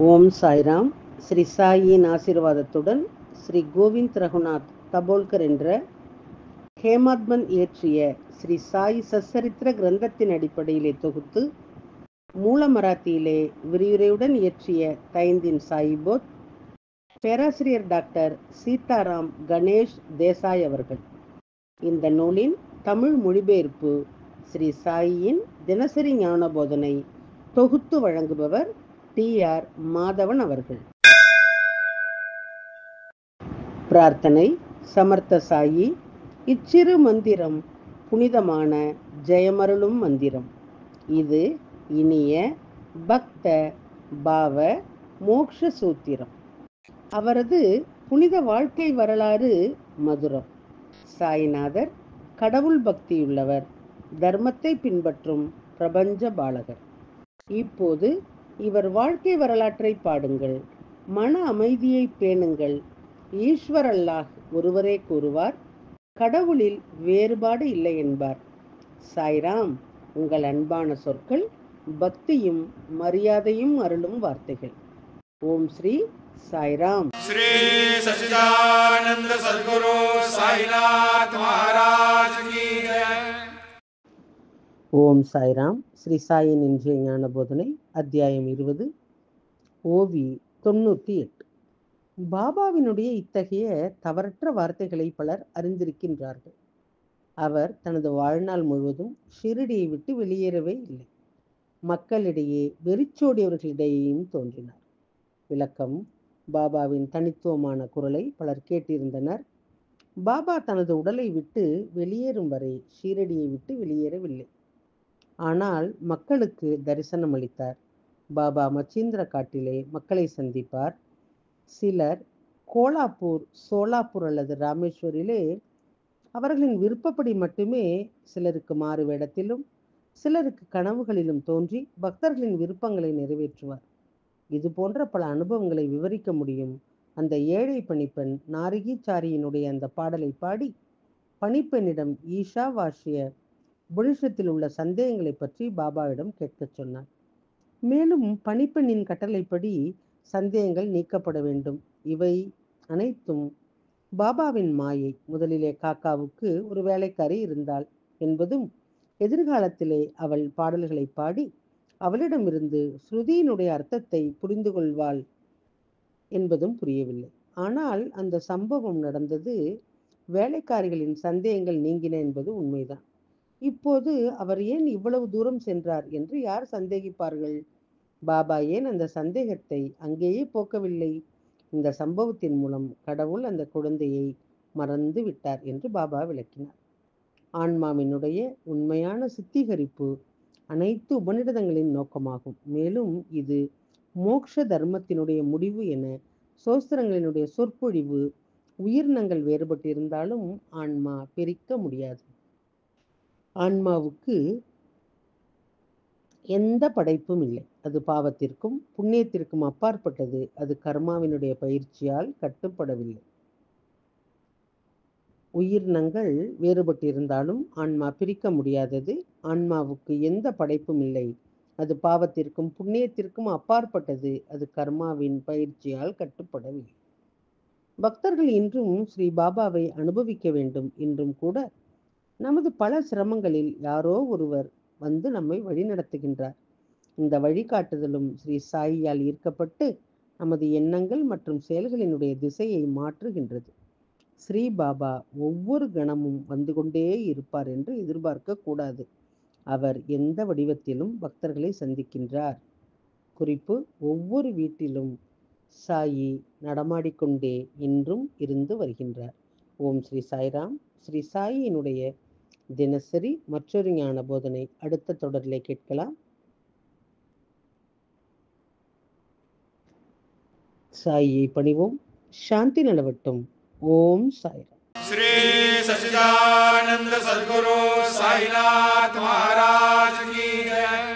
ஓம் சாய்ராம். ஸ்ரீ சாயின் ஆசீர்வாதத்துடன் ஸ்ரீ கோவிந்த் ரகுநாத் தபோல்கர் என்ற ஹேமாத்மன் இயற்றிய ஸ்ரீ சாய் சச்சரித்திர கிரந்தத்தின் அடிப்படையிலே தொகுத்து மூல மராத்தியிலே விரிவுரையுடன் இயற்றிய தைந்தின் சாயிபோத் பேராசிரியர் டாக்டர் சீதாராம் கணேஷ் தேசாய் அவர்கள். இந்த நூலின் தமிழ் மொழிபெயர்ப்பு ஸ்ரீ சாயின் தினசரி ஞான போதனை தொகுத்து வழங்குபவர் டி.ஆர். மாதவன் அவர்கள். பிரார்த்தனை. சமர்த்த சாயி, இச்சிறு மந்திரம் புனிதமான ஜெயமருளும் மந்திரம். இது இனிய பக்த பாவ மோக்ஷ சூத்திரம். அவரது புனித வாழ்க்கை வரலாறு மதுரம். சாய்நாதர் கடவுள் பக்தியுள்ளவர், தர்மத்தை பின்பற்றும் பிரபஞ்ச பாலகர். இப்போது இவர் வாழ்க்கை வரலாற்றை பாடுங்கள். மன அமைதியை பேணுங்கள். ஈஸ்வர் அல்லாஹ் ஒருவரே கூறுவார், கடவுளில் வேறுபாடு இல்லை என்பார். சாய்ராம் உங்கள் அன்பான சொற்கள், பக்தியும் மரியாதையும் அருளும் வார்த்தைகள். ஓம் ஸ்ரீ சாய்ராம். ஸ்ரீ சச்சிதானந்த சத்குரு சாய்நாத் மகாராஜ் கி ஜெய். ஓம் சாய்ராம். ஸ்ரீ சாயின் இன்றைய ஞான போதனை அத்தியாயம் 20, ஓவி 98. பாபாவினுடைய இத்தகைய தவறற்ற வார்த்தைகளை பலர் அறிந்திருக்கின்றார்கள். அவர் தனது வாழ்நாள் முழுவதும் ஷிரடியை விட்டு வெளியேறவே இல்லை. மக்களிடையே வெறிச்சோடியவர்களிடையேயும் தோன்றினார். விளக்கம். பாபாவின் தனித்துவமான குரலை பலர் கேட்டிருந்தனர். பாபா தனது உடலை விட்டு வெளியேறும் வரை ஷிரடியை விட்டு வெளியேறவில்லை. ஆனால் மக்களுக்கு தரிசனம் அளித்தார். பாபா மச்சீந்திர காட்டிலே மக்களை சந்திப்பார். சிலர் கோலாப்பூர், சோலாப்பூர் அல்லது ராமேஸ்வரிலே அவர்களின் விருப்பப்படி மட்டுமே, சிலருக்கு மாறு வேடத்திலும் சிலருக்கு கனவுகளிலும் தோன்றி பக்தர்களின் விருப்பங்களை நிறைவேற்றுவார். இது போன்ற பல அனுபவங்களை விவரிக்க முடியும். அந்த ஏழை பணிப்பெண் நாரகிச்சாரியினுடைய அந்த பாடலை பாடி பணிப்பெண்ணிடம் ஈஷா வாஷிய புனிஷத்தில் உள்ள சந்தேகங்களை பற்றி பாபாவிடம் கேட்கச் சொன்னார். மேலும் பணிப்பெண்ணின் கட்டளைப்படி சந்தேகங்கள் நீக்கப்பட வேண்டும். இவை அனைத்தும் பாபாவின் மாயை. முதலிலே காக்காவுக்கு ஒரு வேலைக்காரி இருந்தாள் என்பதும், எதிர்காலத்திலே அவள் பாடல்களை பாடி அவளிடமிருந்து ஸ்ருதியினுடைய அர்த்தத்தை புரிந்து கொள்வாள் என்பதும் புரியவில்லை. ஆனால் அந்த சம்பவம் நடந்தது. வேலைக்காரிகளின் சந்தேகங்கள் நீங்கின என்பது உண்மைதான். இப்போது அவர் ஏன் இவ்வளவு தூரம் சென்றார் என்று யார் சந்தேகிப்பார்கள்? பாபா ஏன் அந்த சந்தேகத்தை அங்கேயே போக்கவில்லை? இந்த சம்பவத்தின் மூலம் கடவுள் அந்த குழந்தையை மறந்து விட்டார் என்று பாபா விளக்கினார். ஆன்மாவினுடைய உண்மையான சித்தீகரிப்பு அனைத்து உபநிடதங்களின் நோக்கமாகும். மேலும் இது மோக்ஷ தர்மத்தினுடைய முடிவு என சோஸ்திரங்களினுடைய சொற்பொழிவு. உயிரினங்கள் வேறுபட்டிருந்தாலும் ஆன்மா பிரிக்க முடியாது. ஆன்மாவுக்கு எந்த படைப்பும் இல்லை. அது பாவத்திற்கும் புண்ணியத்திற்கும் அப்பாற்பட்டது. அது கர்மாவினுடைய பயிற்சியால் கட்டுப்படவில்லை. உயிரினங்கள் வேறுபட்டிருந்தாலும் ஆன்மா பிரிக்க முடியாதது. ஆன்மாவுக்கு எந்த படைப்பும் இல்லை. அது பாவத்திற்கும் புண்ணியத்திற்கும் அப்பாற்பட்டது. அது கர்மாவின் பயிற்சியால் கட்டுப்படவில்லை. பக்தர்கள் இன்றும் ஸ்ரீ பாபாவை அனுபவிக்க வேண்டும். இன்றும் கூட நமது பல சிரமங்களில் யாரோ ஒருவர் வந்து நம்மை வழிநடத்துகின்றார். இந்த வழிகாட்டுதலும் ஸ்ரீ சாயியால் ஈர்க்கப்பட்டு நமது எண்ணங்கள் மற்றும் செயல்களினுடைய திசையை மாற்றுகின்றது. ஸ்ரீ பாபா ஒவ்வொரு கணமும் வந்து கொண்டே இருப்பார் என்று எதிர்பார்க்க கூடாது. அவர் எந்த வடிவத்திலும் பக்தர்களை சந்திக்கின்றார். குறிப்பு: ஒவ்வொரு வீட்டிலும் சாயி நடமாடிக்கொண்டே இன்றும் இருந்து வருகின்றார். ஓம் ஸ்ரீ சாய்ராம். ஸ்ரீ சாயினுடைய தினசரி மற்றொரு ஞான போதனை அடுத்த தொடரிலே கேட்கலாம். சாயியை பணிவோம். சாந்தி நிலவட்டும். ஓம் சாய்ராம். ஸ்ரீ சச்சிதானந்த சத்குரு சாய்நாத் மகாராஜ் கி ஜெய்.